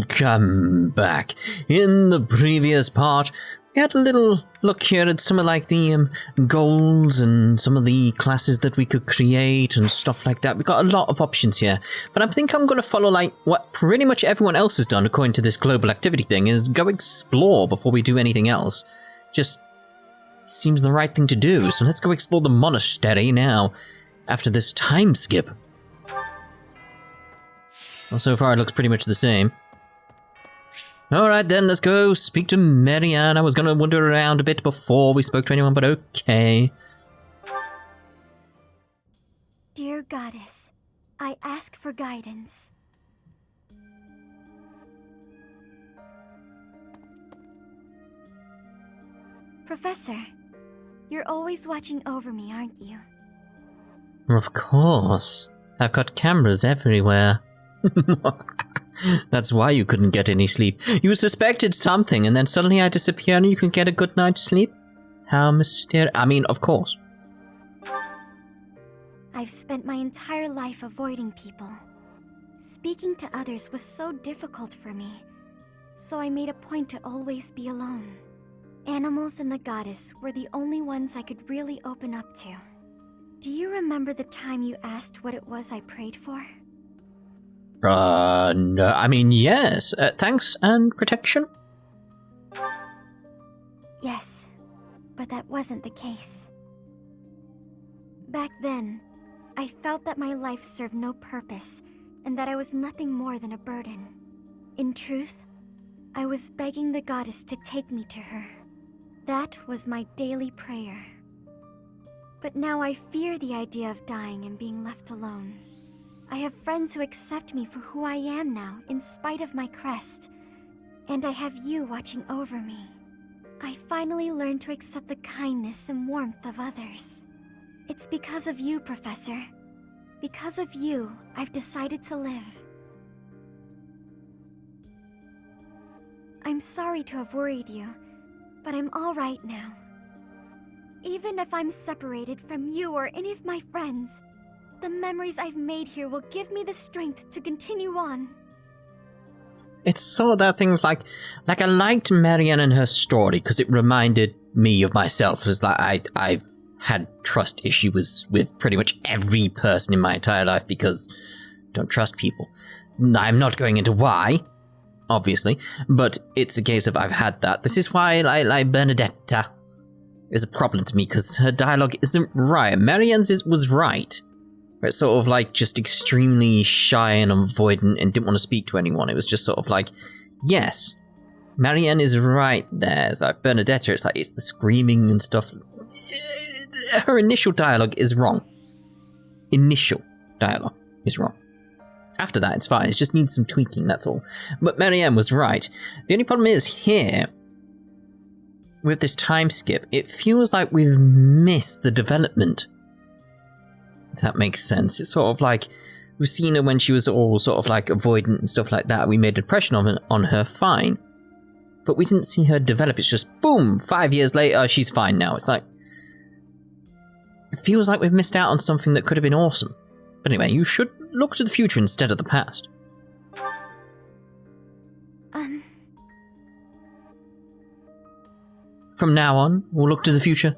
Welcome back. In the previous part, we had a little look here at some of like the goals and some of the classes that we could create and stuff like that. We got a lot of options here, but I think I'm going to follow like what pretty much everyone else has done according to this global activity thing, is go explore before we do anything else. Just seems the right thing to do, so let's go explore the monastery now after this time skip. Well, so far it looks pretty much the same. Alright then, let's go speak to Marianne. I was gonna wander around a bit before we spoke to anyone, but okay. Dear Goddess, I ask for guidance. Professor, you're always watching over me, aren't you? Of course. I've got cameras everywhere. That's why you couldn't get any sleep. You suspected something, and then suddenly I disappear and you can get a good night's sleep? How mysterious. I mean, of course. I've spent my entire life avoiding people. Speaking to others was so difficult for me, so I made a point to always be alone. Animals and the goddess were the only ones I could really open up to. Do you remember the time you asked what it was I prayed for? No, I mean, yes. Thanks and protection? Yes, but that wasn't the case. Back then, I felt that my life served no purpose, and that I was nothing more than a burden. In truth, I was begging the goddess to take me to her. That was my daily prayer. But now I fear the idea of dying and being left alone. I have friends who accept me for who I am now, in spite of my crest. And I have you watching over me. I finally learned to accept the kindness and warmth of others. It's because of you, Professor. Because of you, I've decided to live. I'm sorry to have worried you, but I'm all right now. Even if I'm separated from you or any of my friends, the memories I've made here will give me the strength to continue on. It's sort of that thing like I liked Marianne and her story because it reminded me of myself. It's like I've had trust issues with pretty much every person in my entire life because I don't trust people. I'm not going into why, obviously, but it's a case of I've had that. This is why like Bernadetta is a problem to me because her dialogue isn't right. Marianne's was right. It's sort of like just extremely shy and avoidant and didn't want to speak to anyone. It was just sort of like, yes, Marianne is right there. It's like Bernadetta, it's like it's the screaming and stuff. Her initial dialogue is wrong. Initial dialogue is wrong. After that, it's fine. It just needs some tweaking, that's all. But Marianne was right. The only problem is here, with this time skip, it feels like we've missed the development. If that makes sense. It's sort of like, we've seen her when she was all sort of like avoidant and stuff like that. We made an impression on her, fine. But we didn't see her develop. It's just, boom, 5 years later, she's fine now. It's like, it feels like we've missed out on something that could have been awesome. But anyway, you should look to the future instead of the past. From now on, we'll look to the future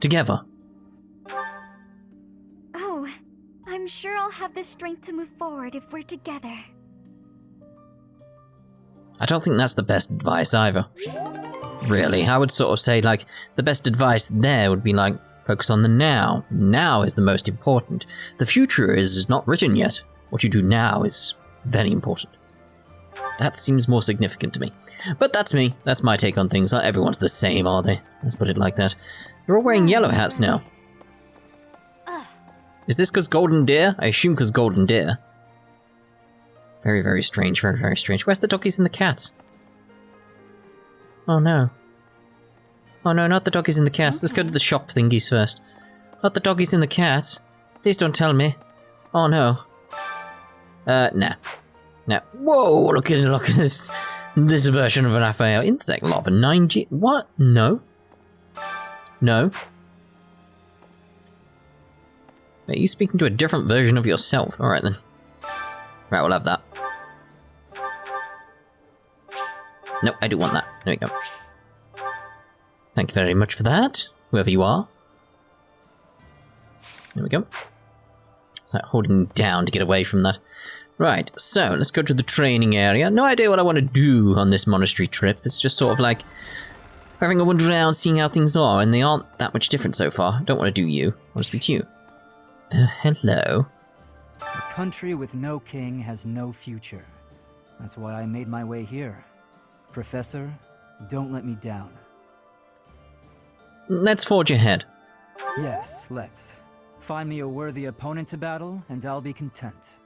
together. I'm sure I'll have the strength to move forward if we're together. I don't think that's the best advice either. Really, I would sort of say like, the best advice there would be like, focus on the now. Now is the most important. The future is not written yet. What you do now is very important. That seems more significant to me. But that's me. That's my take on things. Not everyone's the same, are they? Let's put it like that. They're all wearing yellow hats now. Is this because golden deer? I assume because golden deer. Very, very strange. Very, very strange. Where's the doggies and the cats? Oh no. Oh no, not the doggies and the cats. Let's go to the shop thingies first. Not the doggies and the cats. Please don't tell me. Oh no. Nah. Nah. Whoa, look at this version of an Raphael. Insect larva, 9G. What? No. No. Are you speaking to a different version of yourself? Alright then. Right, we'll have that. No, I do want that. There we go. Thank you very much for that, whoever you are. There we go. It's like holding down to get away from that. Right, so let's go to the training area. No idea what I want to do on this monastery trip. It's just sort of like having a wander around, seeing how things are, and they aren't that much different so far. I don't want to do you. I want to speak to you. Hello. A country with no king has no future. That's why I made my way here. Professor, don't let me down. Let's forge ahead. Yes, let's. Find me a worthy opponent to battle, and I'll be content.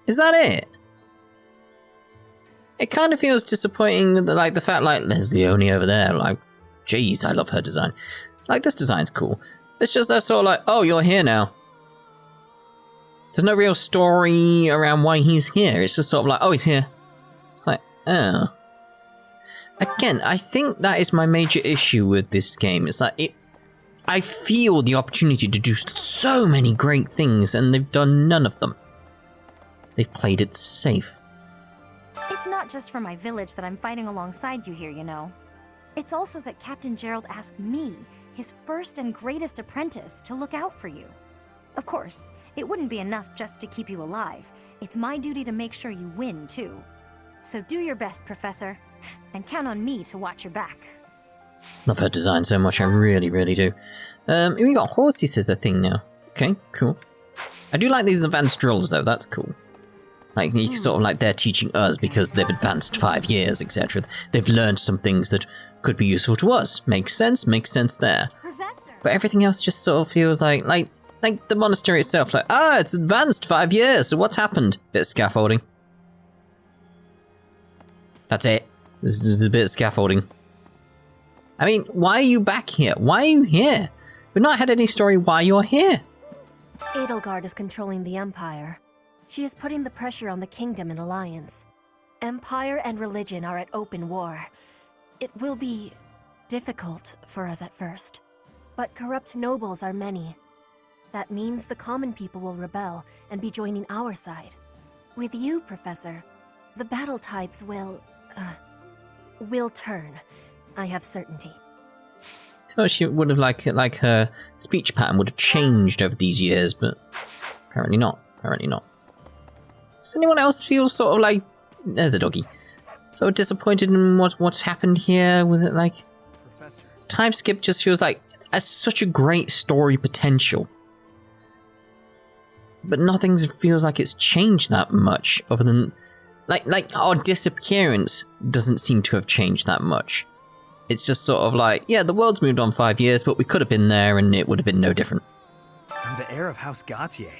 Is that it? It kind of feels disappointing, like the fact, like, there's Leonie over there, like, jeez, I love her design. Like, this design's cool. It's just that sort of like, oh, you're here now. There's no real story around why he's here. It's just sort of like, oh, he's here. It's like, oh. Again, I think that is my major issue with this game. It's like, I feel the opportunity to do so many great things, and they've done none of them. They've played it safe. It's not just for my village that I'm fighting alongside you here, you know. It's also that Captain Gerald asked me, his first and greatest apprentice, to look out for you. Of course, it wouldn't be enough just to keep you alive. It's my duty to make sure you win, too. So do your best, Professor, and count on me to watch your back. Love her design so much, I really, really do. We got horses as a thing now. Okay, cool. I do like these advanced drills, though, that's cool. Like, you sort of like they're teaching us because they've advanced 5 years, etc. They've learned some things that could be useful to us. Makes sense there. Professor. But everything else just sort of feels like the monastery itself, like, it's advanced 5 years, so what's happened? Bit of scaffolding. That's it. This is a bit of scaffolding. I mean, why are you back here? Why are you here? We've not had any story why you're here. Edelgard is controlling the Empire. She is putting the pressure on the Kingdom and Alliance. Empire and religion are at open war. It will be difficult for us at first, but corrupt nobles are many. That means the common people will rebel and be joining our side. With you, Professor, the battle tides will turn. I have certainty. So she would have like her speech pattern would have changed over these years, but apparently not. Does anyone else feel sort of like, there's a doggy, so disappointed in what's happened here with it? Like, Professor. Time skip just feels like has such a great story potential, but nothing feels like it's changed that much, other than like our disappearance doesn't seem to have changed that much. It's just sort of like, yeah, the world's moved on 5 years, but we could have been there and it would have been no different. I'm the heir of House Gautier,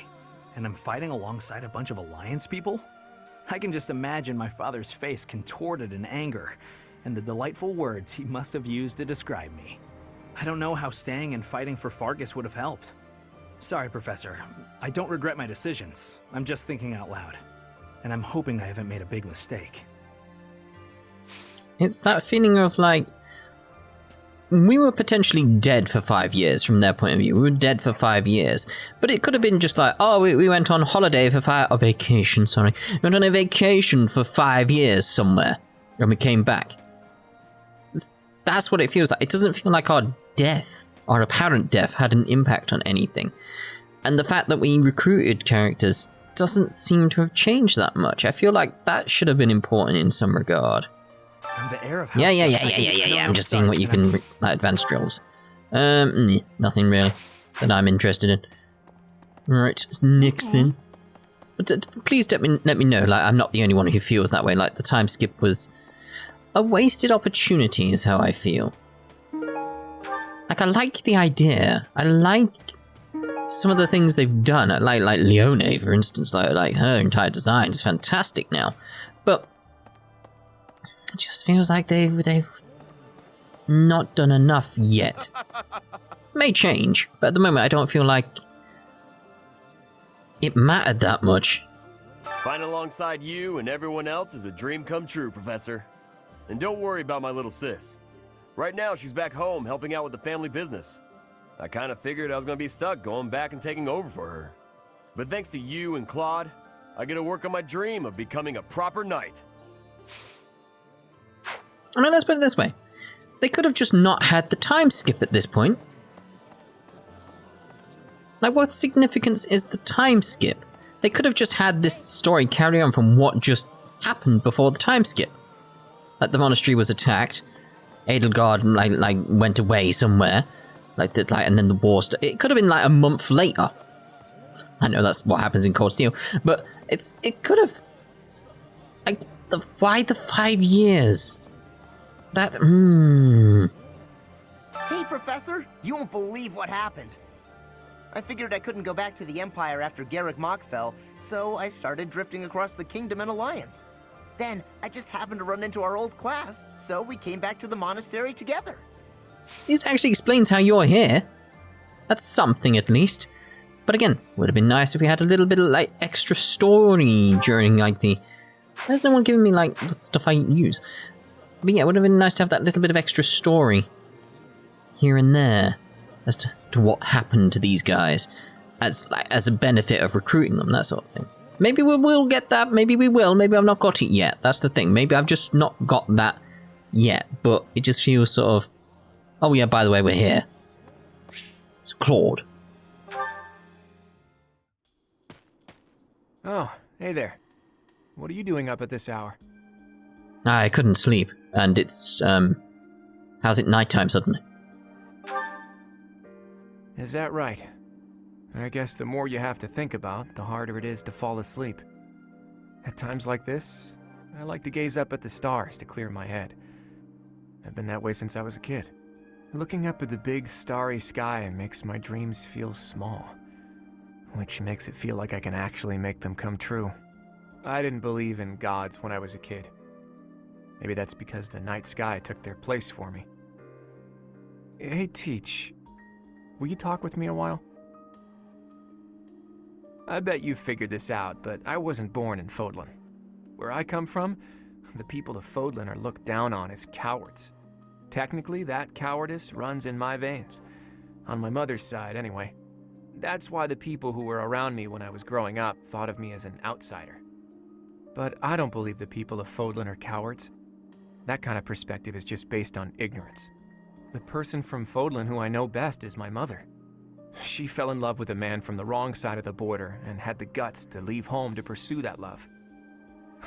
and I'm fighting alongside a bunch of Alliance people? I can just imagine my father's face contorted in anger, and the delightful words he must have used to describe me. I don't know how staying and fighting for Faerghus would have helped. Sorry, Professor. I don't regret my decisions. I'm just thinking out loud. And I'm hoping I haven't made a big mistake. It's that feeling of like, we were potentially dead for 5 years from their point of view. We were dead for 5 years. But it could have been just like, we went on holiday for vacation, sorry. We went on a vacation for 5 years somewhere. And we came back. That's what it feels like. It doesn't feel like our death, our apparent death, had an impact on anything. And the fact that we recruited characters doesn't seem to have changed that much. I feel like that should have been important in some regard. I'm the heir of House Yeah. I'm just seeing what you can, like, advanced drills. Nothing really that I'm interested in. Right, next then. But please let me know, like, I'm not the only one who feels that way. Like, the time skip was a wasted opportunity is how I feel. Like, I like the idea. I like some of the things they've done. I like Leonie, for instance. Like her entire design is fantastic now. But it just feels like they've not done enough yet. May change, but at the moment I don't feel like it mattered that much. Fighting alongside you and everyone else is a dream come true, Professor. And don't worry about my little sis. Right now, she's back home helping out with the family business. I kind of figured I was going to be stuck going back and taking over for her. But thanks to you and Claude, I get to work on my dream of becoming a proper knight. I mean, let's put it this way. They could have just not had the time skip at this point. Like, what significance is the time skip? They could have just had this story carry on from what just happened before the time skip. Like, the monastery was attacked. Edelgard, like went away somewhere. And then the war started. It could have been, like, a month later. I know that's what happens in Cold Steel. But it could have... Like, why the 5 years? That, Hey, Professor! You won't believe what happened. I figured I couldn't go back to the Empire after Garegg Mach fell, so I started drifting across the Kingdom and Alliance. Then, I just happened to run into our old class, so we came back to the Monastery together. This actually explains how you're here. That's something, at least. But again, would have been nice if we had a little bit of, like, extra story during, like, the... There's no one giving me, like, the stuff I use. But yeah, it would have been nice to have that little bit of extra story here and there as to what happened to these guys as a benefit of recruiting them, that sort of thing. Maybe we will get that, maybe we will, maybe I've not got it yet. That's the thing. Maybe I've just not got that yet, but it just feels sort of, oh yeah, by the way, we're here. It's Claude. Oh, hey there. What are you doing up at this hour? I couldn't sleep, and it's, how's it nighttime suddenly? Is that right? I guess the more you have to think about, the harder it is to fall asleep. At times like this, I like to gaze up at the stars to clear my head. I've been that way since I was a kid. Looking up at the big starry sky makes my dreams feel small, which makes it feel like I can actually make them come true. I didn't believe in gods when I was a kid. Maybe that's because the night sky took their place for me. Hey, Teach, will you talk with me a while? I bet you figured this out, but I wasn't born in Fódlan. Where I come from, the people of Fódlan are looked down on as cowards. Technically, that cowardice runs in my veins. On my mother's side, anyway. That's why the people who were around me when I was growing up thought of me as an outsider. But I don't believe the people of Fódlan are cowards. That kind of perspective is just based on ignorance. The person from Fódlan who I know best is my mother. She fell in love with a man from the wrong side of the border and had the guts to leave home to pursue that love.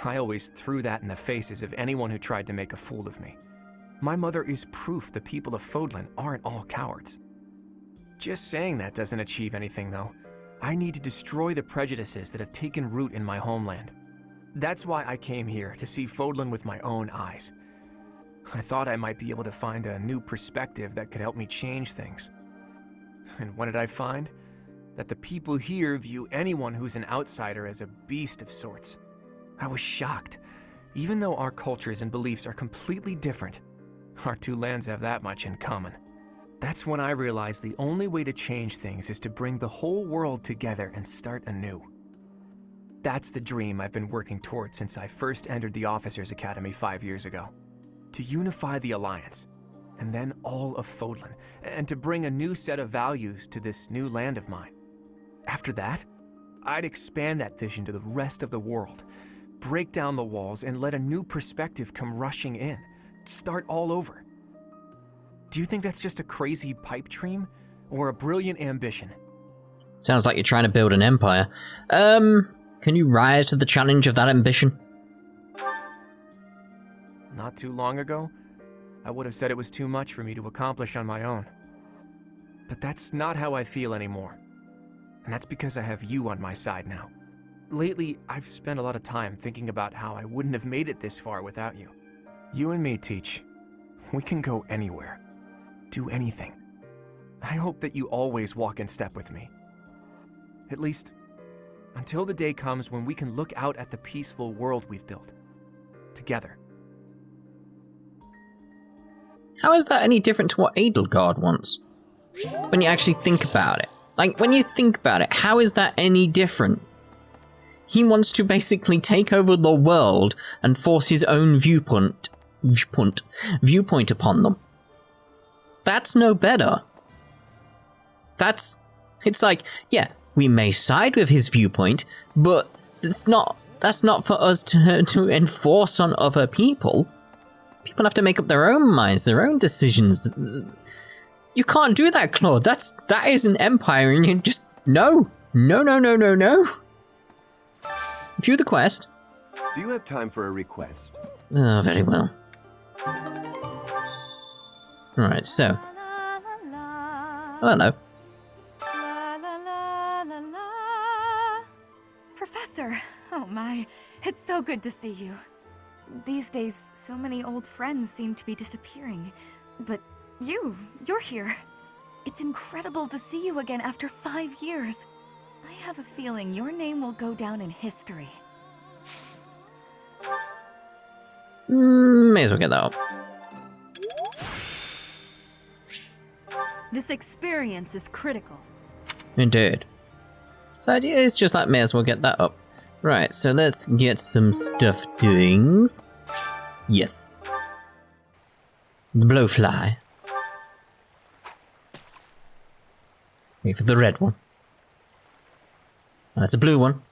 I always threw that in the faces of anyone who tried to make a fool of me. My mother is proof the people of Fódlan aren't all cowards. Just saying that doesn't achieve anything, though. I need to destroy the prejudices that have taken root in my homeland. That's why I came here, to see Fódlan with my own eyes. I thought I might be able to find a new perspective that could help me change things. And what did I find? That the people here view anyone who's an outsider as a beast of sorts. I was shocked. Even though our cultures and beliefs are completely different, our two lands have that much in common. That's when I realized the only way to change things is to bring the whole world together and start anew. That's the dream I've been working towards since I first entered the Officers' Academy 5 years ago. To unify the Alliance, and then all of Fódlan, and to bring a new set of values to this new land of mine. After that, I'd expand that vision to the rest of the world, break down the walls, and let a new perspective come rushing in, start all over. Do you think that's just a crazy pipe dream, or a brilliant ambition? Sounds like you're trying to build an empire. Can you rise to the challenge of that ambition? Not too long ago, I would have said it was too much for me to accomplish on my own. But that's not how I feel anymore. And that's because I have you on my side now. Lately, I've spent a lot of time thinking about how I wouldn't have made it this far without you. You and me, Teach. We can go anywhere. Do anything. I hope that you always walk in step with me. At least, until the day comes when we can look out at the peaceful world we've built. Together. How is that any different to what Edelgard wants? When you actually think about it. Like, when you think about it, how is that any different? He wants to basically take over the world and force his own viewpoint upon them. That's no better. It's like, yeah, we may side with his viewpoint, but that's not for us to enforce on other people. People have to make up their own minds, their own decisions. You can't do that, Claude. That is an empire, and you just no. View the quest. Do you have time for a request? Oh, very well. Alright, so. Oh, hello. Professor! Oh my, it's so good to see you. These days, so many old friends seem to be disappearing. But you're here. It's incredible to see you again after 5 years. I have a feeling your name will go down in history. May as well get that up. This experience is critical. Indeed. So the idea is just like, may as well get that up. Right, so let's get some stuff doings. Yes. The blowfly. Wait for the red one. That's a blue one.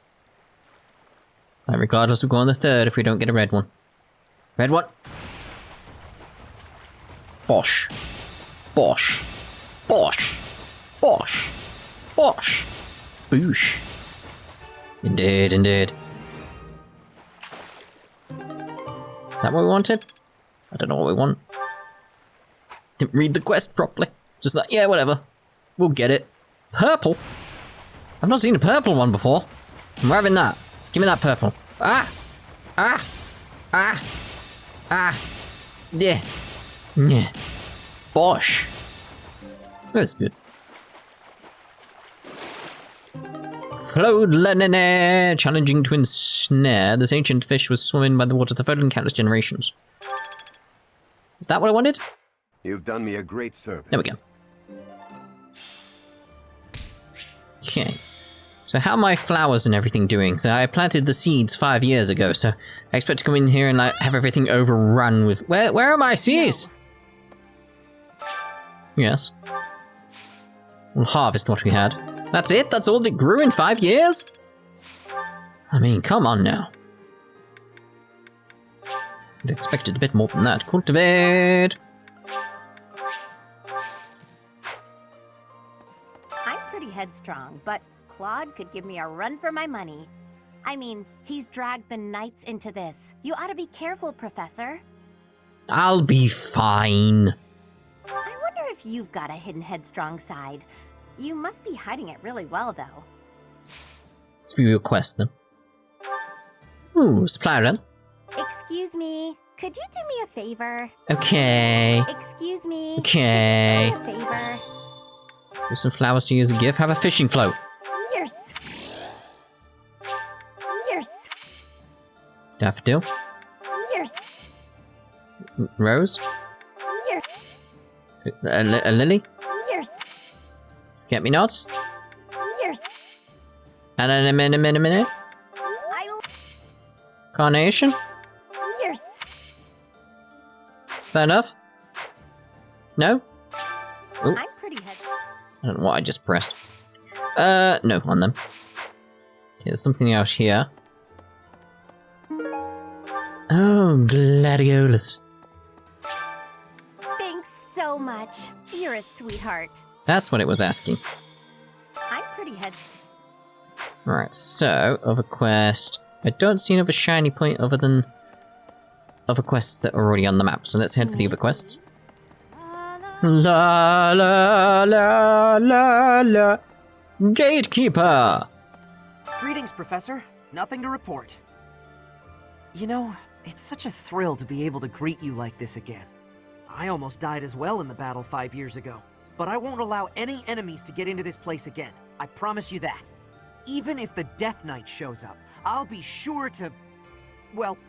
So regardless, we'll go on the third if we don't get a red one. Red one. Bosh. Bosh. Bosh. Bosh. Bosh. Boosh. Indeed, indeed. Is that what we wanted? I don't know what we want. Didn't read the quest properly. Just like, yeah, whatever. We'll get it. Purple? I've not seen a purple one before. I'm having that. Give me that purple. Ah! Ah! Ah! Ah! Yeah. Yeah. Bosh. That's good. Fódlan, challenging to ensnare. This ancient fish was swimming by the waters of Fódlan countless generations. Is that what I wanted? You've done me a great service. There we go. Okay. So how are my flowers and everything doing? So I planted the seeds 5 years ago, so I expect to come in here and like have everything overrun with... Where are my seeds? No. Yes. We'll harvest what we had. That's it? That's all that grew in 5 years? I mean, come on now. I'd expected a bit more than that. Cultivate! I'm pretty headstrong, but Claude could give me a run for my money. I mean, he's dragged the knights into this. You ought to be careful, Professor. I'll be fine. I wonder if you've got a hidden headstrong side. You must be hiding it really well, though. Let's view your quest, then. Ooh, supply run. Excuse me, could you do me a favor? Okay. Excuse me. Okay. Could you do me a favor? Here's some flowers to use as a gift. Have a fishing float. Yes. Yes. Daffodil. Yes. Rose. Yes. A lily. Yes. Get me nods. Yes. And then a minute. Carnation. Yes. Is that enough? No? Ooh. I'm pretty heavy. I don't know what I just pressed. No, on them. Okay, there's something else here. Oh, gladiolus. Thanks so much. You're a sweetheart. That's what it was asking. I'm pretty heavy. Alright, so, other quest. I don't see another shiny point other than other quests that are already on the map, so let's head for the other quests. La la la la la. Gatekeeper! Greetings, Professor. Nothing to report. You know, it's such a thrill to be able to greet you like this again. I almost died as well in the battle 5 years ago, but I won't allow any enemies to get into this place again. I promise you that. Even if the Death Knight shows up, I'll be sure to... Well,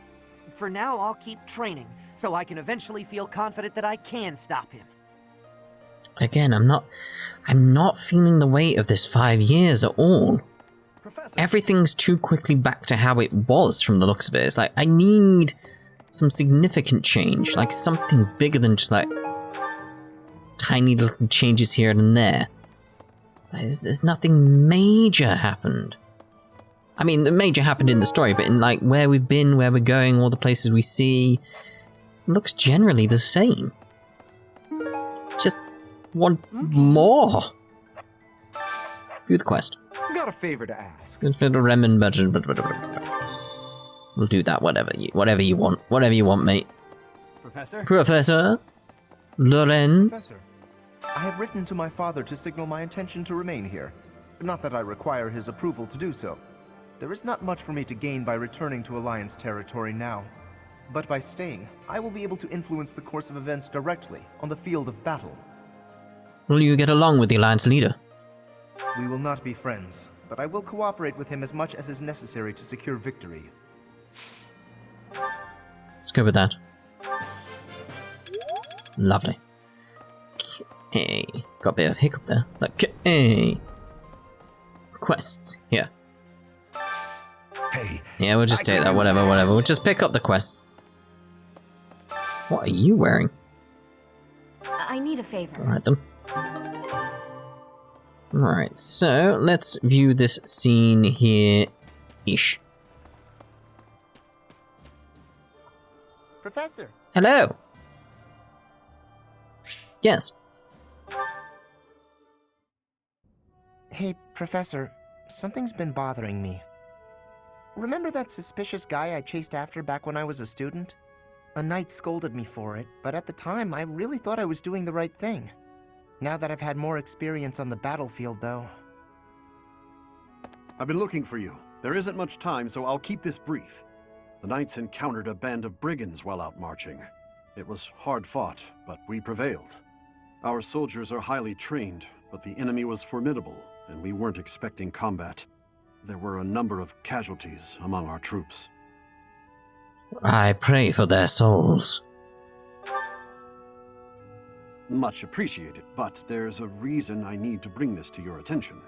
for now I'll keep training, so I can eventually feel confident that I can stop him. Again, I'm not feeling the weight of this 5 years at all. Professor. Everything's too quickly back to how it was from the looks of it. It's like, I need some significant change, like something bigger than just like tiny little changes here and there. There's nothing major happened. I mean, the major happened in the story, but in like where we've been, where we're going, all the places we see, looks generally the same. Just want more. View the quest. Got a favor to ask. Good for the Remen budget. We'll do that. Whatever you want. Whatever you want, mate. Professor Lorenz. Professor, I have written to my father to signal my intention to remain here. Not that I require his approval to do so. There is not much for me to gain by returning to Alliance territory now. But by staying, I will be able to influence the course of events directly on the field of battle. Will you get along with the Alliance leader? We will not be friends, but I will cooperate with him as much as is necessary to secure victory. Let's go with that. Lovely. Okay. Got a bit of hiccup there. Okay. Quests. Here. Hey. Yeah, we'll just take that. Whatever. We'll just pick up the quests. What are you wearing? I need a favor. Alright then. Alright, so let's view this scene here-ish. Professor! Hello! Yes. Hey, Professor, something's been bothering me. Remember that suspicious guy I chased after back when I was a student? A knight scolded me for it, but at the time I really thought I was doing the right thing. Now that I've had more experience on the battlefield, though... I've been looking for you. There isn't much time, so I'll keep this brief. The knights encountered a band of brigands while out marching. It was hard fought, but we prevailed. Our soldiers are highly trained, but the enemy was formidable, and we weren't expecting combat. There were a number of casualties among our troops. I pray for their souls. Much appreciated, but there's a reason I need to bring this to your attention.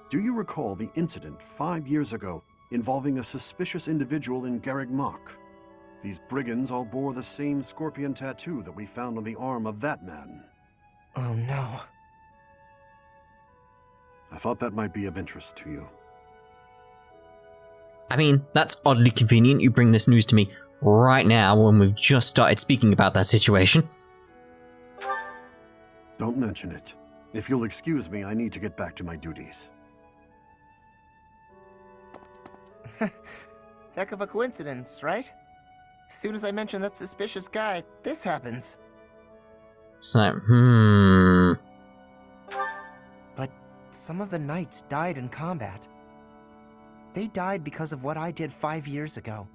Do you recall the incident 5 years ago involving a suspicious individual in Garegg Mach? These brigands all bore the same scorpion tattoo that we found on the arm of that man. Oh no. I thought that might be of interest to you. I mean, that's oddly convenient you bring this news to me right now when we've just started speaking about that situation. Don't mention it. If you'll excuse me, I need to get back to my duties. Heck of a coincidence, right? As soon as I mention that suspicious guy, this happens. So, But some of the knights died in combat. They died because of what I did 5 years ago.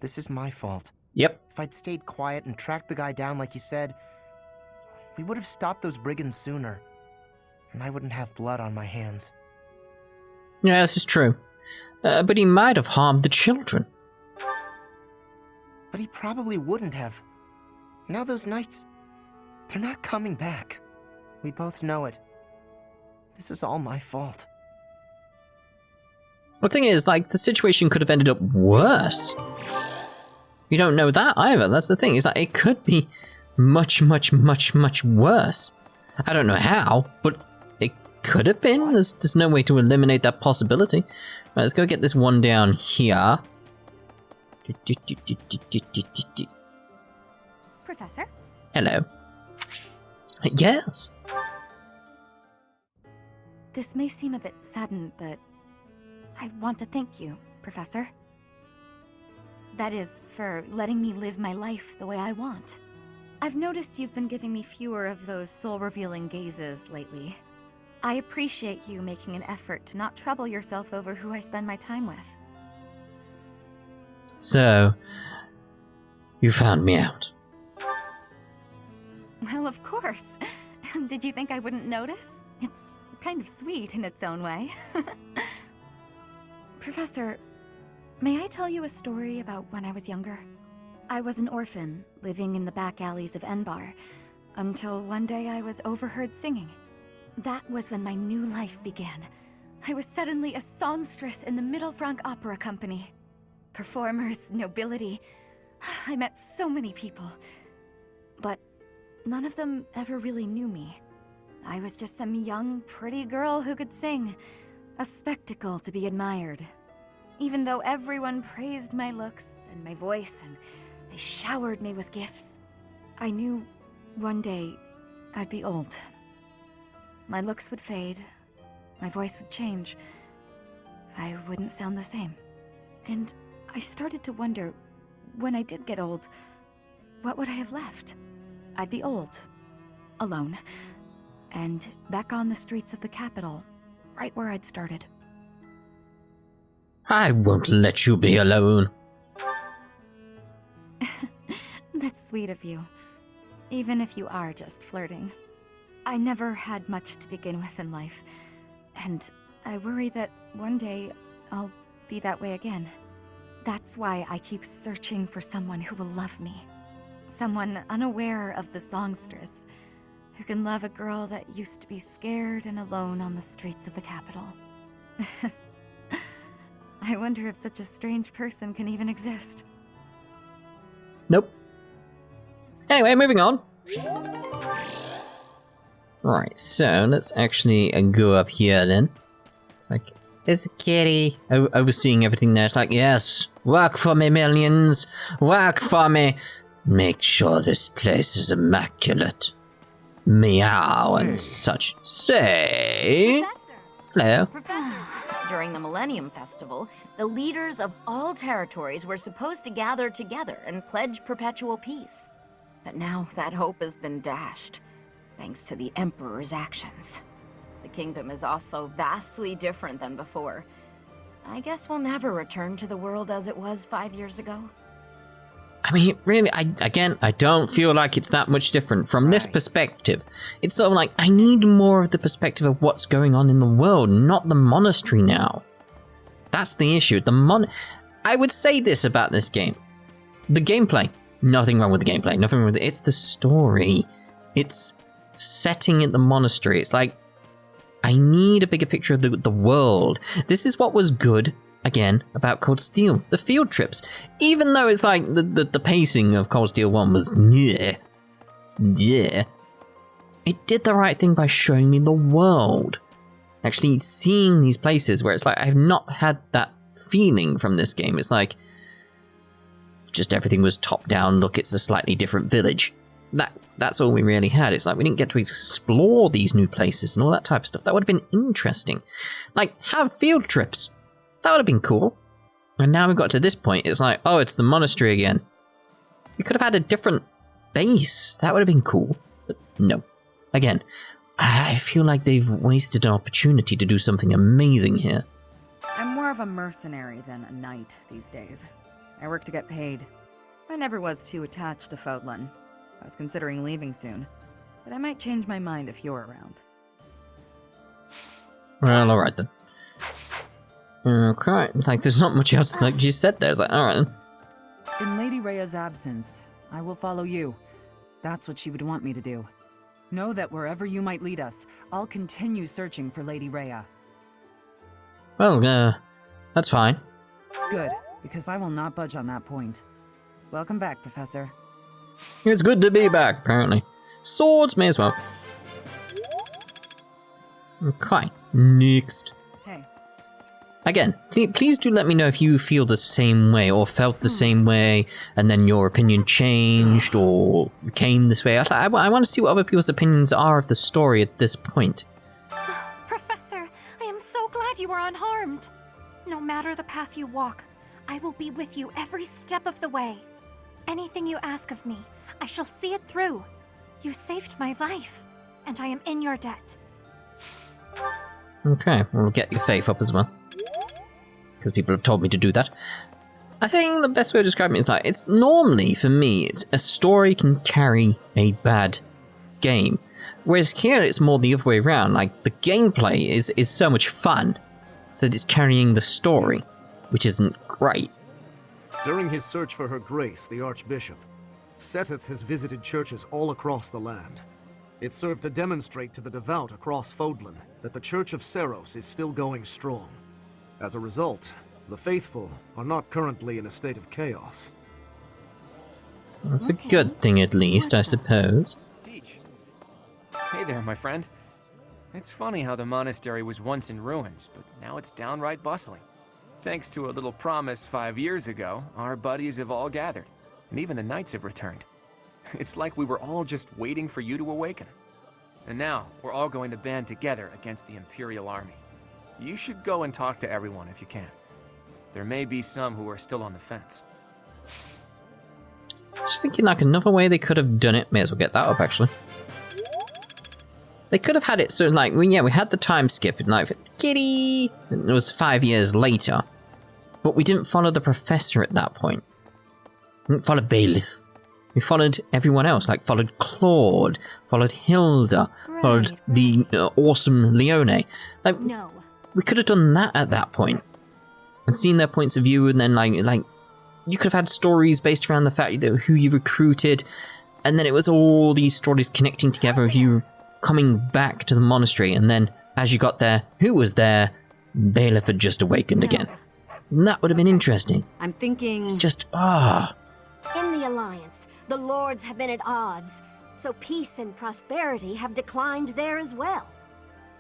This is my fault. Yep. If I'd stayed quiet and tracked the guy down like you said, we would have stopped those brigands sooner. And I wouldn't have blood on my hands. Yeah, this is true. But he might have harmed the children. But he probably wouldn't have. Now those knights, they're not coming back. We both know it. This is all my fault. The thing is, like, the situation could have ended up worse. You don't know that either. That's the thing. Is that it could be much, much, much, much worse. I don't know how, but it could have been. There's no way to eliminate that possibility. Right, let's go get this one down here. Professor? Hello. Yes. This may seem a bit sudden, but I want to thank you, Professor. That is, for letting me live my life the way I want. I've noticed you've been giving me fewer of those soul-revealing gazes lately. I appreciate you making an effort to not trouble yourself over who I spend my time with. So, you found me out. Well, of course. Did you think I wouldn't notice? It's kind of sweet in its own way. Professor, may I tell you a story about when I was younger? I was an orphan, living in the back alleys of Enbar, until one day I was overheard singing. That was when my new life began. I was suddenly a songstress in the Middle Frank Opera Company. Performers, nobility. I met so many people. But none of them ever really knew me. I was just some young, pretty girl who could sing. A spectacle to be admired. Even though everyone praised my looks and my voice and They showered me with gifts. I knew one day I'd be old. My looks would fade, my voice would change. I wouldn't sound the same. And I started to wonder, when I did get old, what would I have left? I'd be old, alone, and back on the streets of the capital, right where I'd started. I won't let you be alone. That's sweet of you, even if you are just flirting. I never had much to begin with in life, and I worry that one day I'll be that way again. That's why I keep searching for someone who will love me. Someone unaware of the songstress, who can love a girl that used to be scared and alone on the streets of the capital. I wonder if such a strange person can even exist. Nope. Anyway, moving on. Right, so let's actually go up here then. It's like, there's a kitty overseeing everything there. It's like, yes, work for me, millions. Work for me. Make sure this place is immaculate. Meow and such. Say. Professor. Hello. Professor. During the Millennium Festival, the leaders of all territories were supposed to gather together and pledge perpetual peace. But now that hope has been dashed, thanks to the Emperor's actions. The kingdom is also vastly different than before. I guess we'll never return to the world as it was 5 years ago. I mean, really, I don't feel like it's that much different from this perspective. It's sort of like, I need more of the perspective of what's going on in the world, not the monastery now. That's the issue. I would say this about this game. The gameplay, nothing wrong with the gameplay, nothing wrong with it. It's the story. It's setting at the monastery. It's like, I need a bigger picture of the world. This is what was good, again, about Cold Steel. The field trips. Even though it's like the pacing of Cold Steel 1 was yeah. It did the right thing by showing me the world. Actually seeing these places where it's like, I've not had that feeling from this game. It's like, just everything was top down, look, it's a slightly different village. That's all we really had. It's like we didn't get to explore these new places and all that type of stuff. That would have been interesting. Like, have field trips. That would have been cool. And now we've got to this point, it's like, oh, it's the monastery again. We could have had a different base. That would have been cool. But no. Again, I feel like they've wasted an opportunity to do something amazing here. I'm more of a mercenary than a knight these days. I work to get paid. I never was too attached to Fódlan. I was considering leaving soon, but I might change my mind if you're around. Well, alright then. Okay, like there's not much else like you said there. It's like, alright then. In Lady Rhea's absence, I will follow you. That's what she would want me to do. Know that wherever you might lead us, I'll continue searching for Lady Rhea. Well, that's fine. Good, because I will not budge on that point. Welcome back, Professor. It's good to be back, apparently. Swords may as well. Okay, next. Hey. Again, please do let me know if you feel the same way or felt the same way and then your opinion changed or came this way. I want to see what other people's opinions are of the story at this point. Professor, I am so glad you are unharmed. No matter the path you walk, I will be with you every step of the way. Anything you ask of me, I shall see it through. You saved my life, and I am in your debt. Okay, we'll get your faith up as well. Because people have told me to do that. I think the best way of describing it is like, it's normally, for me, it's a story can carry a bad game. Whereas here, it's more the other way around. Like, the gameplay is so much fun that it's carrying the story, which isn't great. During his search for her grace, the Archbishop, Sothis has visited churches all across the land. It served to demonstrate to the devout across Fódlan that the Church of Seiros is still going strong. As a result, the faithful are not currently in a state of chaos. That's a good thing, at least, I suppose. Teach. Hey there, my friend. It's funny how the monastery was once in ruins, but now it's downright bustling. Thanks to a little promise 5 years ago, our buddies have all gathered. and even the knights have returned. It's like we were all just waiting for you to awaken. And now, we're all going to band together against the Imperial Army. You should go and talk to everyone if you can. There may be some who are still on the fence. Just thinking like another way they could have done it. May as well get that up, actually. They could have had it so like, we had the time skip and like, kitty! It was 5 years later. But we didn't follow the professor at that point. We didn't follow Byleth. We followed everyone else, like followed Claude, followed Hilda, followed the awesome Leonie. Like, we could have done that at that point. And seen their points of view, and then like you could have had stories based around the fact that who you recruited, and then it was all these stories connecting together of you coming back to the monastery, and then as you got there, who was there? Byleth had just awakened again. And that would have been interesting. I'm thinking... It's just, In the Alliance, the lords have been at odds, so peace and prosperity have declined there as well.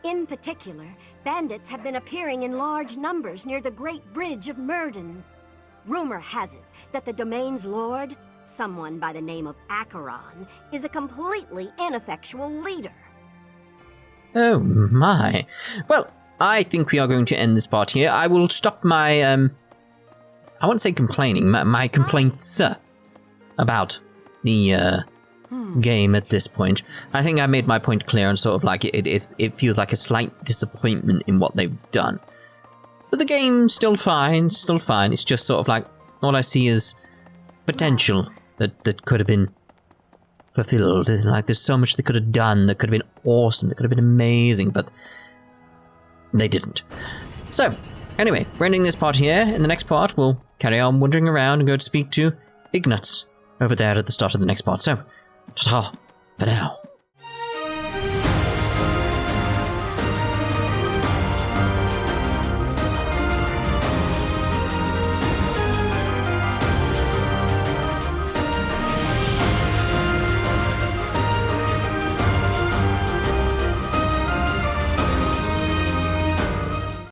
In particular, bandits have been appearing in large numbers near the Great Bridge of Myrden. Rumor has it that the domain's lord, someone by the name of Acheron, is a completely ineffectual leader. Oh my. Well, I think we are going to end this part here. I will stop my, I won't say complaining, my complaints about the game at this point. I think I made my point clear, and sort of like it feels like a slight disappointment in what they've done. But the game's still fine, It's just sort of like, all I see is potential that could have been fulfilled. Like, there's so much they could have done that could have been awesome, that could have been amazing, but they didn't. So, anyway, we're ending this part here. In the next part, we'll carry on wandering around and go to speak to Ignatz over there at the start of the next part. So, ta-ta for now.